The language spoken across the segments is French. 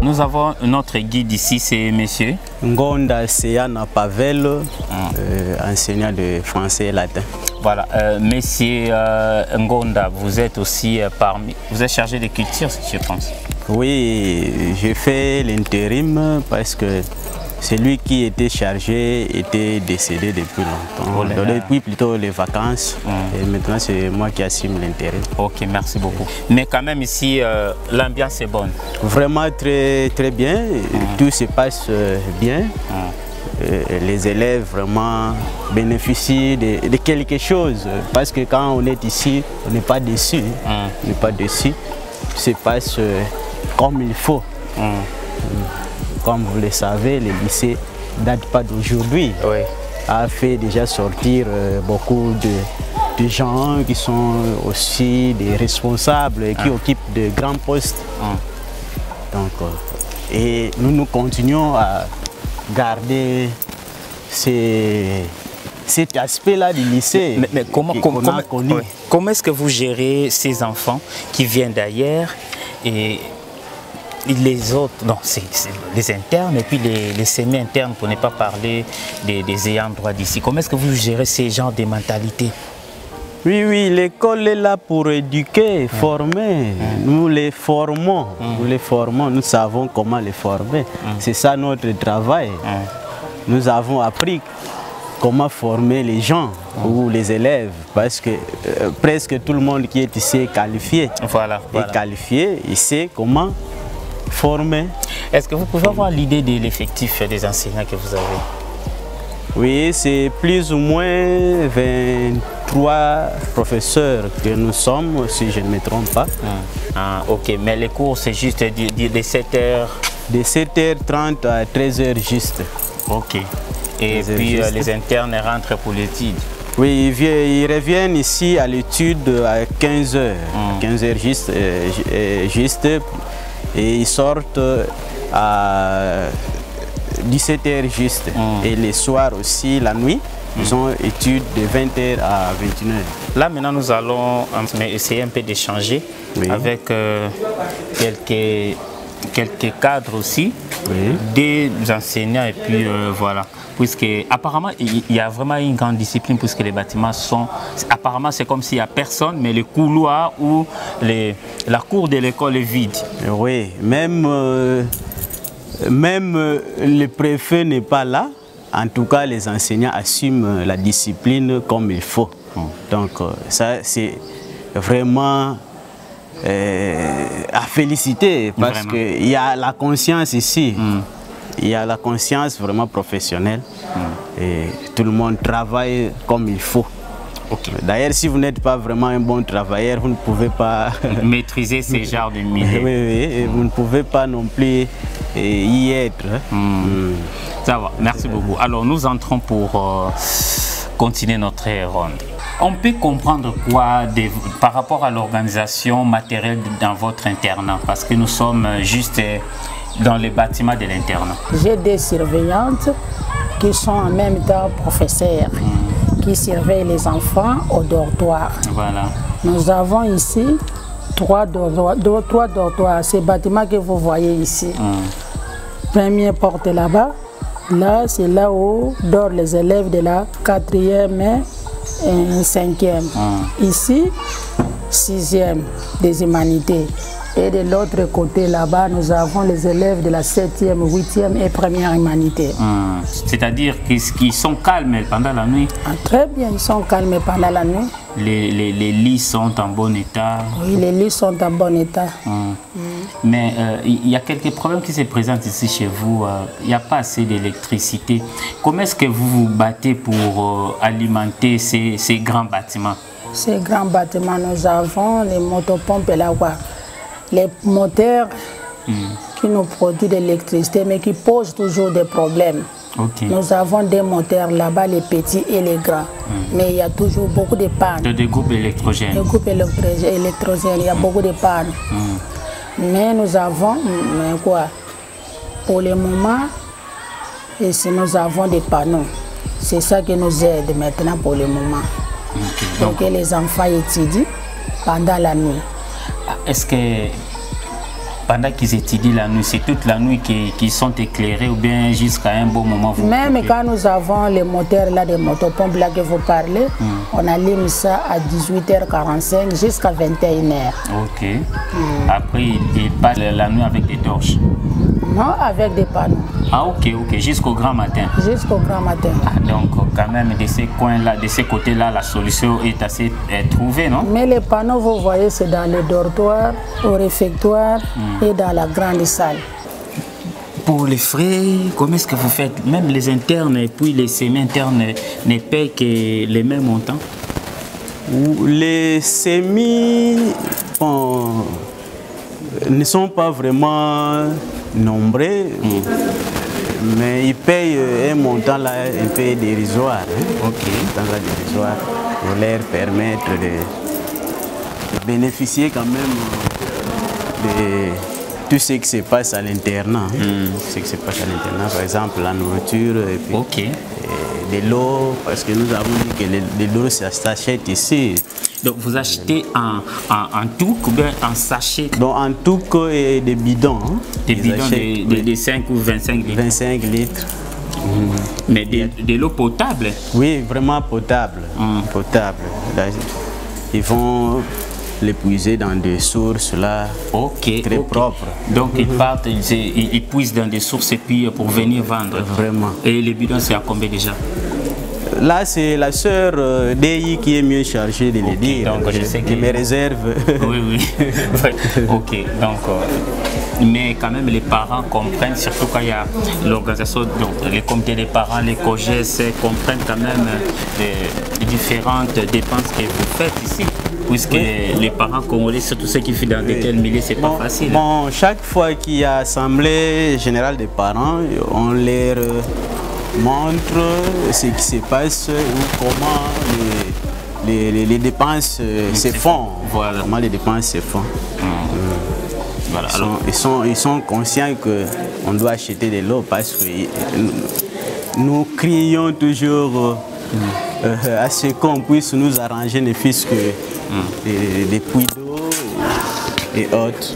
Nous avons notre guide ici, c'est monsieur Ngonda Seyana Pavel, enseignant de français et latin. Voilà, monsieur Ngonda, vous êtes aussi vous êtes chargé de culture, je pense. Oui, j'ai fait l'intérim parce que celui qui était chargé était décédé depuis longtemps, depuis plutôt les vacances. Et maintenant, c'est moi qui assume l'intérim. Ok, merci beaucoup. Mais quand même ici, l'ambiance est bonne. Vraiment très bien, tout se passe bien. Les élèves vraiment bénéficient de quelque chose. Parce que quand on est ici, on n'est pas déçu. On n'est pas déçu. Tout se passe comme il faut. Comme vous le savez, le lycée ne date pas d'aujourd'hui. Oui. A fait déjà sortir beaucoup de gens qui sont aussi des responsables et qui occupent de grands postes. Donc, et nous continuons à garder cet aspect-là du lycée. Mais comment est-ce que vous gérez ces enfants qui viennent d'ailleurs et les autres, non, c'est les internes et puis les semi-internes, pour ne pas parler des ayants droit d'ici. Comment est-ce que vous gérez ces genres de mentalités? Oui, l'école est là pour éduquer, former. Nous les formons, nous savons comment les former. C'est ça notre travail. Nous avons appris comment former les gens ou les élèves, parce que presque tout le monde qui est ici est qualifié. Voilà. Est qualifié, il sait comment former. Est-ce que vous pouvez avoir l'idée de l'effectif des enseignants que vous avez? Oui, c'est plus ou moins 23 professeurs que nous sommes, si je ne me trompe pas. Ok, mais les cours, c'est juste de 7h? De 7h30 à 13h juste. Ok. Et puis les internes rentrent pour l'étude? Oui, ils reviennent ici à l'étude à 15h. 15h juste. Et ils sortent à 17h juste. Et les soirs aussi, la nuit, ils ont études de 20h à 21h. Là maintenant nous allons essayer un peu d'échanger avec quelques cadres aussi, des enseignants et puis voilà. Puisque apparemment il y a vraiment une grande discipline, puisque les bâtiments sont, apparemment c'est comme s'il n'y a personne, mais le couloir ou la cour de l'école est vide. Oui, même le préfet n'est pas là. En tout cas, les enseignants assument la discipline comme il faut. Donc ça c'est vraiment à féliciter, parce qu'il y a la conscience ici. Il y a la conscience vraiment professionnelle et tout le monde travaille comme il faut. D'ailleurs, si vous n'êtes pas vraiment un bon travailleur, vous ne pouvez pas maîtriser ces genres de milieux. Oui, vous ne pouvez pas non plus y être. Ça va, merci beaucoup. Alors nous entrons pour continuer notre ronde. On peut comprendre quoi par rapport à l'organisation matérielle dans votre internat, parce que nous sommes juste dans les bâtiments de l'internat. J'ai des surveillantes qui sont en même temps professeurs, qui surveillent les enfants au dortoir. Voilà. Nous avons ici trois dortoirs, ces bâtiments que vous voyez ici. Première porte là-bas, là c'est là où dorment les élèves de la 4e et 5e. Ici, 6e des humanités. Et de l'autre côté, là-bas, nous avons les élèves de la 7e, 8e et 1re humanité. C'est-à-dire qu'ils sont calmes pendant la nuit? Très bien, ils sont calmes pendant la nuit. Les lits sont en bon état? Oui, les lits sont en bon état. Mais il y a quelques problèmes qui se présentent ici chez vous. Il n'y a pas assez d'électricité. Comment est-ce que vous vous battez pour alimenter ces grands bâtiments? Ces grands bâtiments, nous avons les motopompes là-bas. Les moteurs qui nous produisent de l'électricité, mais qui posent toujours des problèmes. Nous avons des moteurs là-bas, les petits et les grands. Mais il y a toujours beaucoup de pannes. Des groupes électrogènes. Des groupes électrogènes, il y a beaucoup de pannes. Mais nous avons, pour le moment, ici nous avons des panneaux. C'est ça qui nous aide maintenant pour le moment. Donc les enfants étudient pendant la nuit. Est-ce que pendant qu'ils étudient la nuit, c'est toute la nuit qu'ils sont éclairés ou bien jusqu'à un bon moment? Même quand nous avons les moteurs là, des motopompes là que vous parlez, on allume ça à 18h45 jusqu'à 21h. Ok. Après, ils passent la nuit avec des torches? Non, avec des panneaux. Ah ok, jusqu'au grand matin. Jusqu'au grand matin. Ah, donc quand même de ces coins-là, de ces côtés-là, la solution est assez trouvée, non? Mais les panneaux, vous voyez, c'est dans les dortoirs, au réfectoire et dans la grande salle. Pour les frais, comment est-ce que vous faites? Même les internes et puis les semi-internes ne payent que les mêmes montants? Les semis ne sont pas vraiment nombreux, mais ils payent un montant là, un peu dérisoire. Dérisoire pour leur permettre de bénéficier quand même de tout ce qui se passe à l'internat. Ce qui se passe à l'internat, par exemple la nourriture et puis de l'eau, parce que nous avons dit que de l'eau s'achète ici. Donc vous achetez en tout ou bien en sachet? Donc en tout et des bidons. Des bidons de 5 ou 25 litres? 25 litres. Mais de l'eau potable? Oui, vraiment potable. Potable. Là, ils vont l'épuiser dans des sources là, très propres. Donc ils partent, ils puisent dans des sources et puis pour venir vendre. Vraiment. Et les bidons, c'est à combien déjà? Là, c'est la sœur DI qui est mieux chargée de les dire. Donc, je sais que mes réserves. Oui. Ok, donc, mais quand même, les parents comprennent, surtout quand il y a l'organisation, donc les comités des parents, les COGES comprennent quand même les différentes dépenses que vous faites ici. Puisque les parents congolais, surtout ceux qui vivent dans de tels milieux, c'est pas facile. Bon, chaque fois qu'il y a assemblée générale des parents, on leur montre ce qui se passe ou comment les dépenses se font. Voilà. Comment les dépenses se font. Voilà. Ils sont conscients qu'on doit acheter de l'eau parce que nous crions toujours à ce qu'on puisse nous arranger ne fût-ce que des puits d'eau et autres.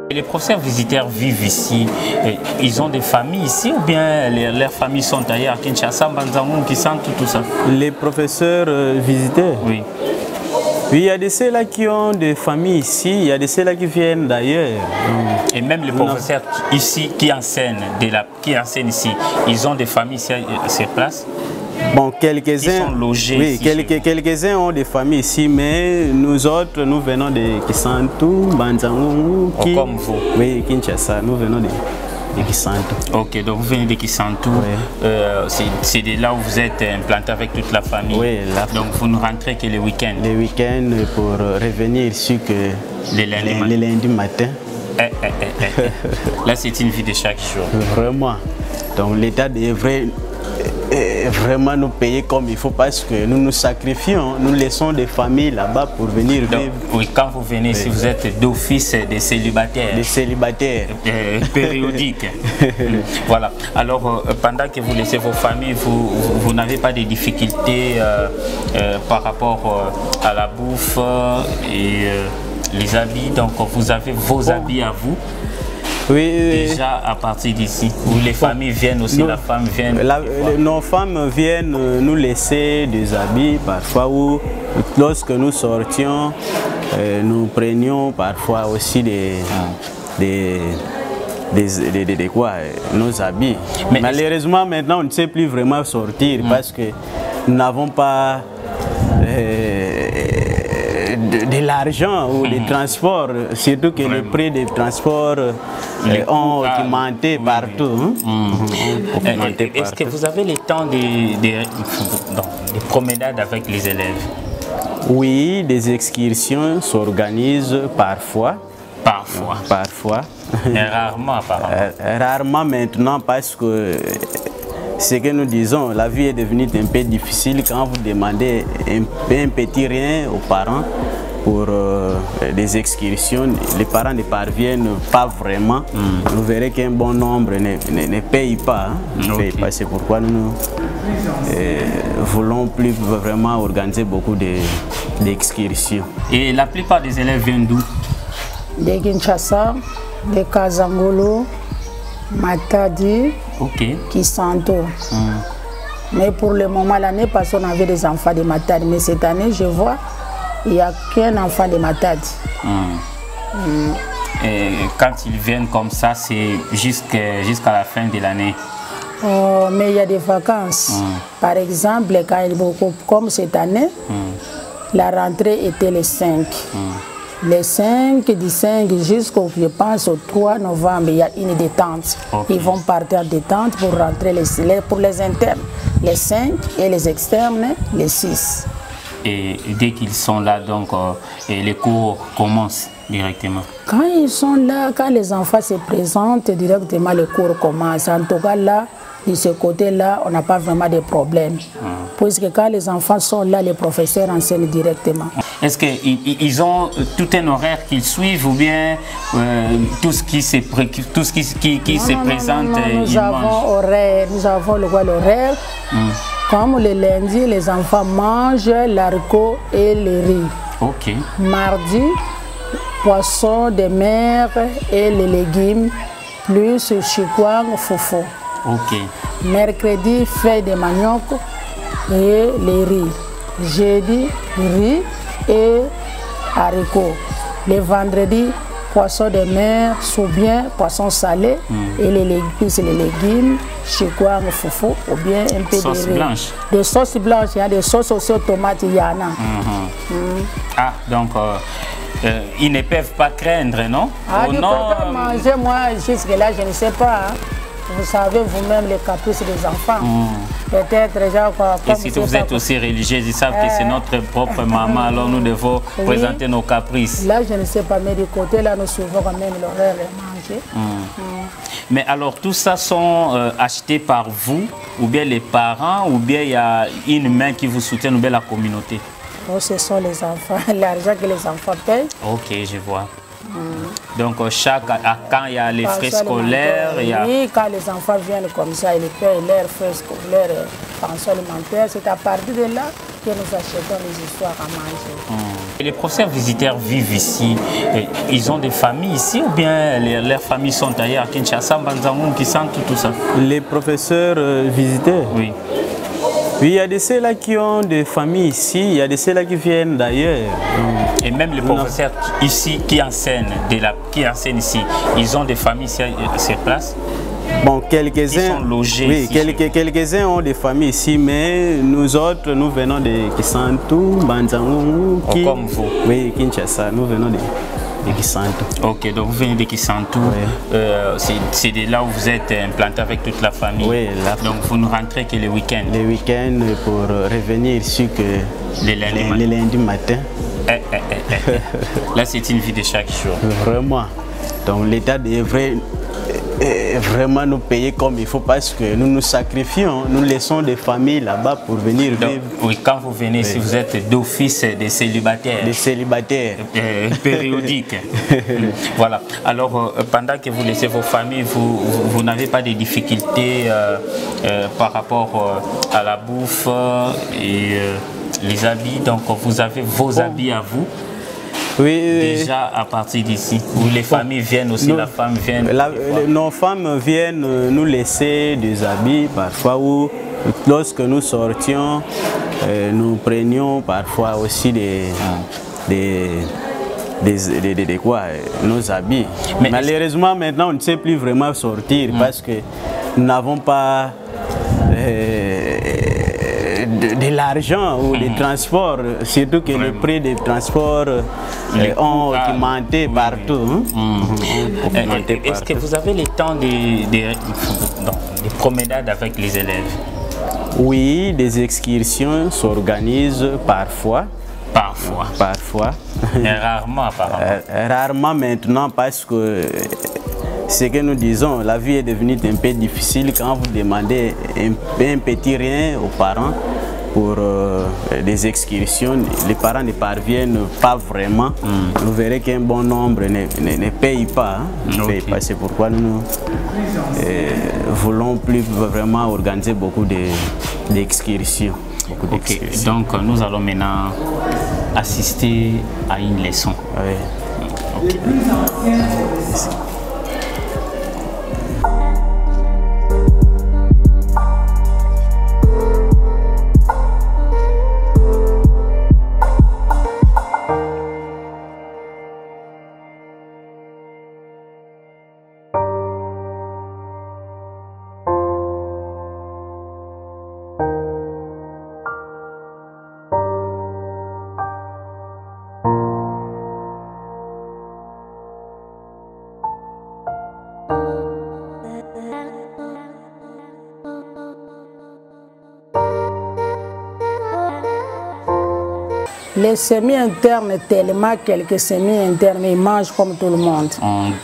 Les professeurs visiteurs vivent ici, ils ont des familles ici ou bien leurs familles sont ailleurs à Kinshasa, Mbanzangoum, Kisantu, tout ça? Les professeurs visiteurs? Oui. Oui, il y a de ceux-là qui ont des familles ici, il y a de ceux-là qui viennent d'ailleurs. Et même les professeurs ici qui enseignent ici, ils ont des familles ici sur place? Bon, quelques-uns oui, quelques-uns ont des familles ici, mais nous autres, nous venons de Kisantu, Mbanzangoum, comme vous? Oui, Kinshasa, nous venons de Kisantu. Ok, donc vous venez de Kisantu, oui. C'est de là où vous êtes implanté avec toute la famille. Oui, donc vous ne rentrez que les week-ends? Les week-ends pour revenir ici que les lundis matin. Là, c'est une vie de chaque jour. Vraiment. Donc l'État devrait vraiment nous payer comme il faut parce que nous nous sacrifions, nous laissons des familles là-bas pour venir vivre. Oui, quand vous venez ici, vous êtes d'office des célibataires. Des célibataires. Périodiques. Voilà. Alors, pendant que vous laissez vos familles, vous n'avez pas de difficultés par rapport à la bouffe et les habits. Donc, vous avez vos habits à vous. Oui, déjà à partir d'ici, où les familles viennent aussi, la femme vient. Nos femmes viennent nous laisser des habits parfois, ou lorsque nous sortions, nous prenions parfois aussi nos habits. Mais malheureusement, maintenant, on ne sait plus vraiment sortir parce que nous n'avons pas de l'argent ou des transports, surtout que les prix des transports ont augmenté partout. Est-ce que vous avez le temps des promenades avec les élèves? Oui, des excursions s'organisent parfois. Parfois. Mais rarement apparemment. Rarement maintenant parce que ce que nous disons, la vie est devenue un peu difficile quand vous demandez un petit rien aux parents pour des excursions. Les parents ne parviennent pas vraiment. Vous verrez qu'un bon nombre ne paye pas. C'est pourquoi nous ne voulons plus vraiment organiser beaucoup d'excursions. Et la plupart des élèves viennent d'où? De Kinshasa, de Kazangolo, Matadi, Kisanto. Mais pour le moment, l'année passée, on avait des enfants de Matadi. Mais cette année, je vois, il n'y a qu'un enfant de Matadi. Et quand ils viennent comme ça, c'est jusqu'à la fin de l'année? Mais il y a des vacances. Par exemple, quand il y a beaucoup, comme cette année, la rentrée était le 5. Les 5, du 5 jusqu'au, je pense, au 3 novembre, il y a une détente. Ils vont partir en détente pour rentrer pour les internes, les 5 et les externes, les 6. Et dès qu'ils sont là, donc, les cours commencent directement? Quand ils sont là, quand les enfants se présentent, directement les cours commencent. En tout cas, là, de ce côté-là, on n'a pas vraiment de problème. Puisque quand les enfants sont là, les professeurs enseignent directement. Est-ce qu'ils ont tout un horaire qu'ils suivent ou bien tout ce qui se présente? Nous avons horaire, nous avons l'horaire. Comme le lundi, les enfants mangent l'haricot et le riz. Mardi, poisson de mer et les légumes, plus chikwang, foufou. Mercredi, feuilles de manioc et les riz. Jeudi, riz et haricots. Le vendredi, poisson de mer, soubien, poisson salé et les légumes, chikwang, foufou ou bien un peu de riz. Blanche. Des sauces blanches, il y a des sauces aussi aux tomates, il y en a. Ah, donc ils ne peuvent pas craindre, non? Ils peuvent manger, moi jusque-là, je ne sais pas. Vous savez vous-même les caprices des enfants. Peut-être déjà quoi. Et si vous êtes aussi religieux, ils savent que c'est notre propre maman, alors nous devons présenter nos caprices. Là, je ne sais pas, mais du côté là, nous suivons quand même l'horaire de manger. Mais alors, tout ça sont achetés par vous, ou bien les parents, ou bien il y a une main qui vous soutient, ou bien la communauté? Oh, ce sont les enfants, l'argent que les enfants payent. Ok, je vois. Donc, quand il y a les frais scolaires, il y a... Oui, quand les enfants viennent comme ça, ils payent leurs frais scolaires, pension alimentaire, c'est à partir de là que nous achetons les histoires à manger. Et les professeurs visiteurs vivent ici, ils ont des familles ici ou bien leurs familles sont ailleurs à Kinshasa, Mbanzangou, Kisantu, tout ça? Les professeurs visiteurs? Oui. Oui, il y a de ceux-là qui ont des familles ici, il y a de ceux-là qui viennent d'ailleurs. Et même les professeurs ici qui enseignent ici, ils ont des familles sur place? Bon, quelques-uns sont logés oui, ici. Quelques-uns ont des familles ici, mais nous autres, nous venons de Kisantu, Mbanzangou, comme vous? Oui, Kinshasa, nous venons de Kisantu. Ok, donc vous venez de Kisantu, c'est de là où vous êtes implanté avec toute la famille. Oui, donc vous ne rentrez que les week-ends? Les week-ends pour revenir ici que les lundis matin. Là, c'est une vie de chaque jour. Vraiment. Donc l'État devrait vraiment nous payer comme il faut parce que nous nous sacrifions, nous laissons des familles là-bas pour venir vivre. Oui, quand vous venez, si vous êtes d'office des célibataires. Des célibataires. Périodiques. Voilà. Alors, pendant que vous laissez vos familles, vous n'avez pas de difficultés par rapport à la bouffe et les habits. Donc, vous avez vos habits à vous. Oui, déjà à partir d'ici, où les familles viennent aussi, la femme vient. Nos femmes viennent nous laisser des habits parfois, ou lorsque nous sortions, nous prenions parfois aussi nos habits. Mais malheureusement, maintenant, on ne sait plus vraiment sortir parce que nous n'avons pas de l'argent ou des transports, surtout que les prix des transports ont augmenté partout. Est-ce que vous avez le temps des promenades avec les élèves? Oui, des excursions s'organisent parfois. Parfois. Mais rarement apparemment. Rarement maintenant parce que ce que nous disons, la vie est devenue un peu difficile quand vous demandez un petit rien aux parents pour des excursions. Les parents ne parviennent pas vraiment. Vous verrez qu'un bon nombre ne paye pas. C'est pourquoi nous ne voulons plus vraiment organiser beaucoup d'excursions. Donc nous allons maintenant assister à une leçon. Oui. Les semi-internes, tellement quelques semi-internes, ils mangent comme tout le monde.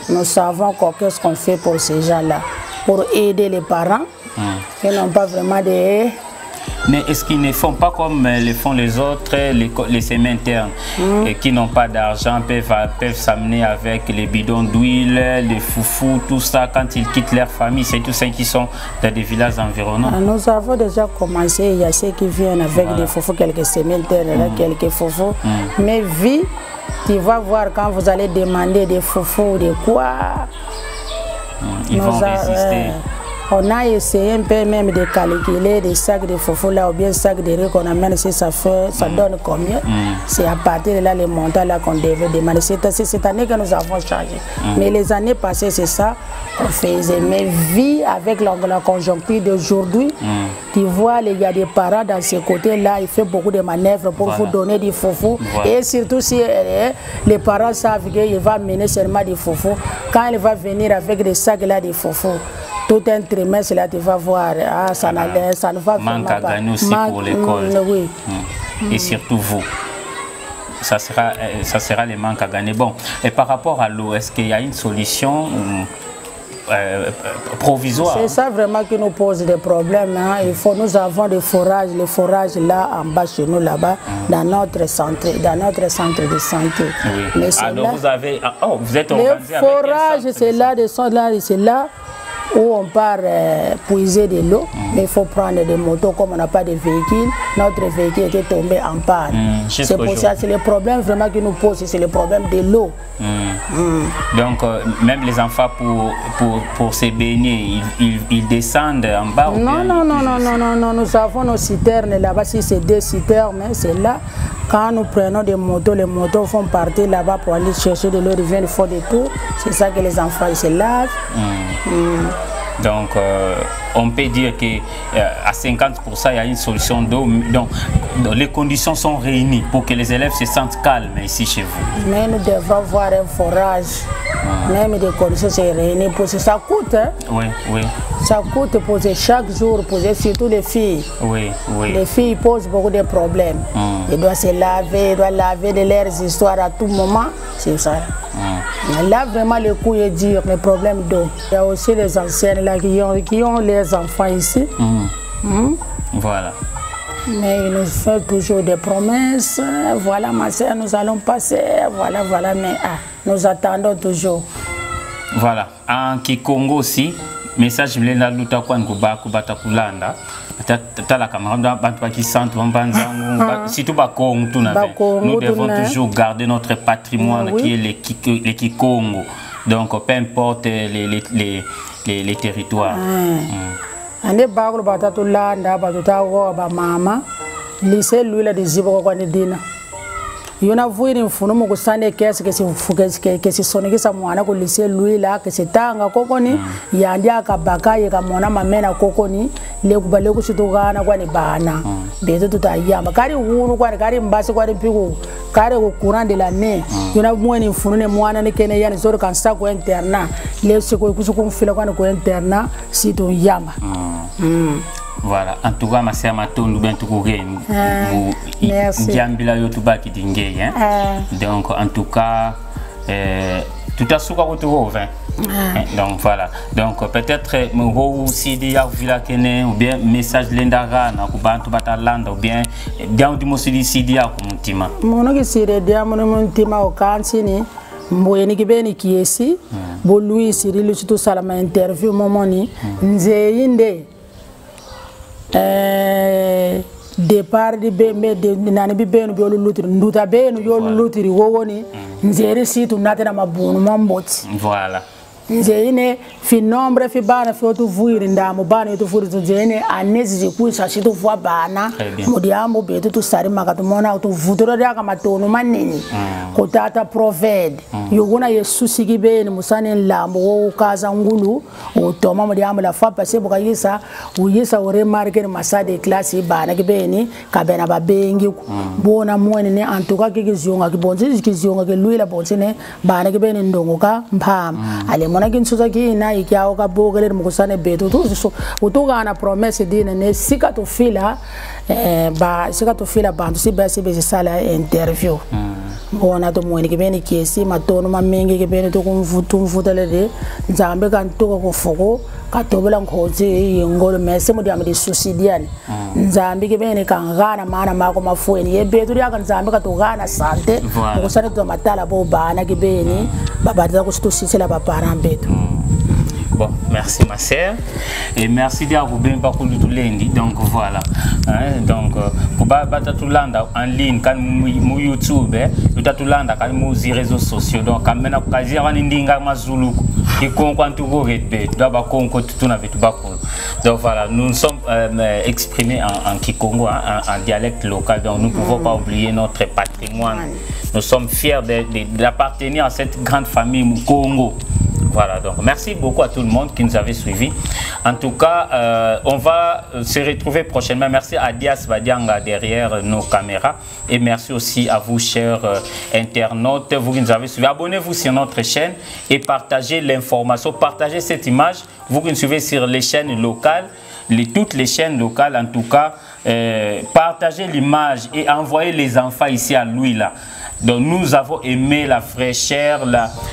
Nous savons qu'est-ce qu'on fait pour ces gens-là, pour aider les parents qui n'ont pas vraiment de... Mais est-ce qu'ils ne font pas comme le font les autres, les semi-internes, qui n'ont pas d'argent, peuvent s'amener avec les bidons d'huile, les foufous, tout ça, quand ils quittent leur famille, c'est tous ceux qui sont dans des villages environnants. Nous avons déjà commencé, il y a ceux qui viennent avec des foufous, quelques semi-internes, quelques foufous. Mais vie, tu vas voir quand vous allez demander des foufous, de quoi ils vont résister. On a essayé un peu même de calculer des sacs de foufou là ou bien sacs de riz qu'on amène, si ça fait, ça donne combien. C'est à partir de là les montants là qu'on devait demander. C'est cette année que nous avons changé. Mais les années passées, c'est ça qu'on faisait. Mais vie avec la conjoncture d'aujourd'hui, tu vois, il y a des parents dans ces côtés-là, il fait beaucoup de manœuvres pour vous donner du foufou. Et surtout si les parents savent qu'il va mener seulement du foufou, quand il va venir avec des sacs là de foufou, tout un trimestre là tu vas voir, ça ne va manque à gagner aussi pour l'école. Oui. Et surtout vous. Ça sera les manques à gagner. Bon, et par rapport à l'eau, est-ce qu'il y a une solution provisoire? C'est ça vraiment qui nous pose des problèmes. Nous avons des forages, les forages là en bas chez nous, là-bas, dans notre centre de santé. Mais alors là, vous êtes organisé les forages, c'est là où on part puiser de l'eau, mais il faut prendre des motos comme on n'a pas de véhicule. Notre véhicule était tombé en panne. C'est pour ça, c'est le problème vraiment qui nous pose, c'est le problème de l'eau. Donc, même les enfants, pour se baigner, ils descendent en bas? Non, nous avons nos citernes là-bas, si c'est 2 citernes, c'est là. Quand nous prenons des motos, les motos font partir là-bas pour aller chercher de l'eau, ils viennent faire des tours. C'est ça que les enfants ils se lavent. Donc, on peut dire qu'à 50%, il y a une solution d'eau. Donc, les conditions sont réunies pour que les élèves se sentent calmes ici chez vous. Mais nous devons avoir un forage. Même des conditions sont réunies. Ça coûte. Oui. Ça coûte poser chaque jour, surtout les filles. Oui. Les filles posent beaucoup de problèmes. Elles doivent se laver, elles doivent laver de leurs histoires à tout moment. C'est ça. Là, vraiment, le coup est dur, les problèmes d'eau. Il y a aussi les anciennes là, qui ont les enfants ici. Voilà. Mais ils nous font toujours des promesses. Voilà, ma soeur, nous allons passer. Voilà, mais nous attendons toujours. Voilà. En Kikongo aussi, message Mlenda Luta Kwanguba Kubata Kulanda. La camarade qui sent surtout nous devons toujours garder notre patrimoine qui est les Kikongo. Donc peu importe les territoires. Ande bagul batatulanda batutawo ba mama lycée lui la de zibo kwa dina yona vuiri mfuno mu kusane kesi kesi sonekisa mwana ku lycée lui la kesi tanga kokoni yandi akabaka yekamona mamena kokoni lekubale kusitugana kwa ni bana bezo tutayamba kari hunu kwa kari mbasi kwa piku kare ko kurande la ne yona mweni mfuno ne mwana ne kene yani zoro kansa ko interna le siko kusuko mfila kwa ko interna sito yamba. Voilà, en tout cas, ma sœur Maton, merci. Donc, en tout cas, tout à ce donc voilà, donc peut-être aussi ou bien message lendara na kubantu batalanda ou bien bien du mosili sidia kumutima mono ki sire dia mono muntima o kansini mboyeni kibeni kiesi bo Louis Cyril surtout salama interview momoni nzeyinde départ di bembe de nani bi benu yolu lutiri nduta benu yolu lutiri wowoni nzeri situ natena mabunu mamboti voilà nzeyine fi nombre fi bana fi otu vuiri ndamo bana yotu vuiri nzeyine anezi zikuisa situ vwa bana mudiambo betu tu sari makatu mona otu vuturo dia kama tonu manini kotata proved yoguna Yesu sigibeni musane lambo wo kaza ngulu otoma mudiambo la fa passer bukayisa uyisa ore marker masade classe bana kibeni kabena babengi bona mwene ne antuka kikizionga kibonzi kizionga ke luila bonsine bana kibeni ndongoka mpam ale mona kinsuza kina ikyao ka bogele mukusane betu tu utugana promesse dine ne sikatu fila sikatu fila bantu sibese sala interview bona to mwene kibeni kiesi matono mamengi kibeni to kumvutele de nzambe kantuka kufoko katobela nkhozi yengolo mese mudiambe de suicidiani nzambe kibeni kangana mana mako mafueni yebetu yaka nzambe katugana sante mukusane to matala bo bana kibeni babata kustusisela ba parents betu. Bon, merci ma sœur et merci de vous bien beaucoup de tout lundi. Donc voilà, donc pour batatulanda en ligne quand mu YouTube, batatulanda quand mu réseaux sociaux. Donc quand maintenant kazi avant ndinga mazulu qui konkantugo redbe, d'aba konko tutuna vetu bakolo. Donc voilà, nous sommes exprimés en Kikongo, en dialecte local. Donc nous ne pouvons pas oublier notre patrimoine. Nous sommes fiers d'appartenir à cette grande famille Congo. Voilà, donc merci beaucoup à tout le monde qui nous avait suivis. En tout cas, on va se retrouver prochainement. Merci à Dias Badianga derrière nos caméras. Et merci aussi à vous, chers internautes, vous qui nous avez suivis. Abonnez-vous sur notre chaîne et partagez l'information. Partagez cette image. Vous qui nous suivez sur les chaînes locales, toutes les chaînes locales en tout cas, partagez l'image et envoyez les enfants ici à Louis-là. Donc nous avons aimé la fraîcheur,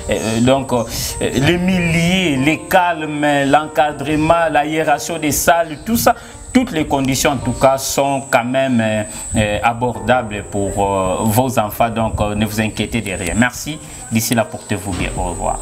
les milliers, les calmes, l'encadrement, l'aération des salles, tout ça. Toutes les conditions en tout cas sont quand même abordables pour vos enfants. Donc ne vous inquiétez de rien. Merci. D'ici là, portez-vous bien. Au revoir.